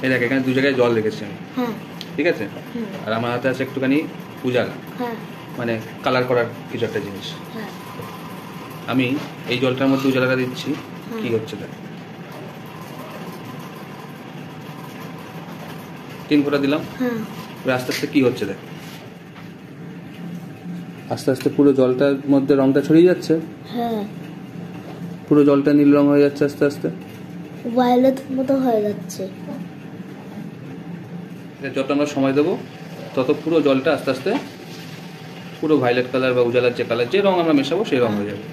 এই দেখ এখানে 2 জায়গায় জল রেখেছি আমি, হ্যাঁ ঠিক আছে? আর আমার হাতে আছে একটুখানি উজালা, হ্যাঁ মানে কালার করার কিছু একটা জিনিস। হ্যাঁ আমি এই জলটার মধ্যে উজালাটা দিচ্ছি, কি হচ্ছে দেখ। 3 ফোঁটা দিলাম, হ্যাঁ আস্তে আস্তে কি হচ্ছে দেখ, আস্তে আস্তে পুরো জলটার মধ্যে রংটা ছড়িয়ে যাচ্ছে। হ্যাঁ পুরো জলটা নীল রং হয়ে যাচ্ছে আস্তে আস্তে, ভায়োলেট মতো হয়ে যাচ্ছে। যত আমরা সময় দেবো তত পুরো জলটা আস্তে আস্তে পুরো ভায়োলেট কালার বা উজালার যে কালার, যে রং আমরা মেশাবো সেই রং হয়ে যাবে।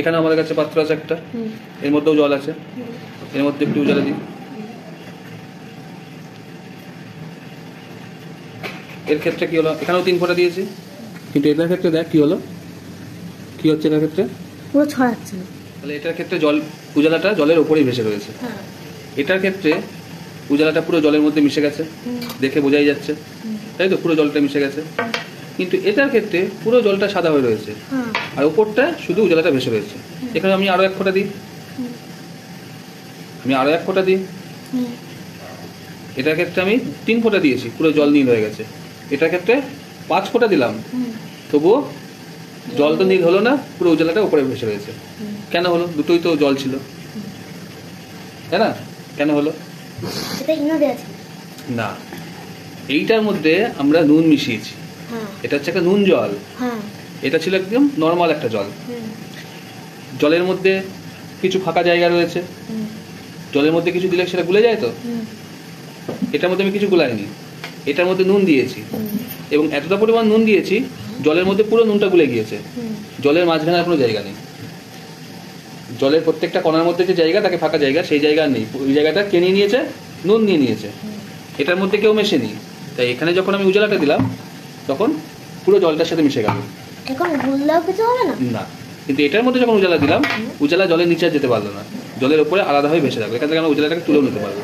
এখানে আমাদের কাছে পাত্র আছে একটা, এর মধ্যেও জল আছে, এর মধ্যে একটু উজালা দিই। এর ক্ষেত্রে কি হলো, এখানেও 3 ফোঁটা দিয়েছি, কিন্তু এটার ক্ষেত্রে দেখ কি হলো, কি হচ্ছে এটার ক্ষেত্রে, পুরো ছড়াচ্ছে না। তাহলে এটার ক্ষেত্রে জল উজালাটা জলের ওপরেই ভেসে রয়েছে। এটার ক্ষেত্রে উজালাটা পুরো জলের মধ্যে মিশে গেছে, দেখে বোঝাই যাচ্ছে, তাই তো, পুরো জলটা মিশে গেছে। কিন্তু এটার ক্ষেত্রে পুরো জলটা সাদা হয়ে রয়েছে, আর উপরটা শুধু উজালাটা ভেসে রয়েছে। এখানে আমি আরো 1 ফোঁটা দিই, আমি আরো 1 ফোঁটা দিই। এটার ক্ষেত্রে আমি 3 ফোঁটা দিয়েছি, পুরো জল নীল হয়ে গেছে। এটার ক্ষেত্রে 5 ফোঁটা দিলাম, তবুও জল তো নীল হলো না, পুরো উজালাটা উপরে ভেসে রয়েছে। কেন হলো? দুটোই তো জল ছিল, তাই না? কেন হলো? এটা ইনো দেয়া ছিল না, এইটার মধ্যে আমরা নুন মিশিয়েছি। এটা হচ্ছে একটা নুন জল, এটা ছিল একদম নর্মাল একটা জল। জলের মধ্যে কিছু ফাঁকা জায়গা রয়েছে, জলের মধ্যে কিছু দিলে সেটা গুলে যায় তো। এটার মধ্যে আমি কিছু গুলাইনি, এটার মধ্যে নুন দিয়েছি, এবং এতটা পরিমাণ নুন দিয়েছি জলের মধ্যে পুরো নুনটা গুলে গিয়েছে। জলের মাঝখানে আর কোনো জায়গা নেই, জলের প্রত্যেকটা কণার মধ্যে যে জায়গা থাকে ফাঁকা জায়গা, সেই জায়গা নেই, ওই জায়গাটা কে নিয়ে নিয়েছে? নুন নিয়ে নিয়েছে। এটার মধ্যে কেউ মেশেনি, তাই এখানে যখন আমি উজালাটা দিলাম তখন পুরো জলটার সাথে মিশে গেল। এখন গুললেও কিছু হবে না? না, কিন্তু এটার মধ্যে যখন উজালা দিলাম, উজালা জলের নিচে যেতে পারলো না, জলের উপরে আলাদা হয়ে ভেসে থাকবে। এখান থেকে আমরা উজালাটাকে তুলেও নিতে পারবো,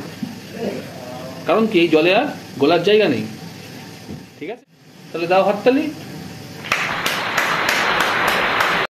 কারণ কি এই জলে আর গোলার জায়গা নেই। ঠিক আছে, তাহলে দাও হাততালি।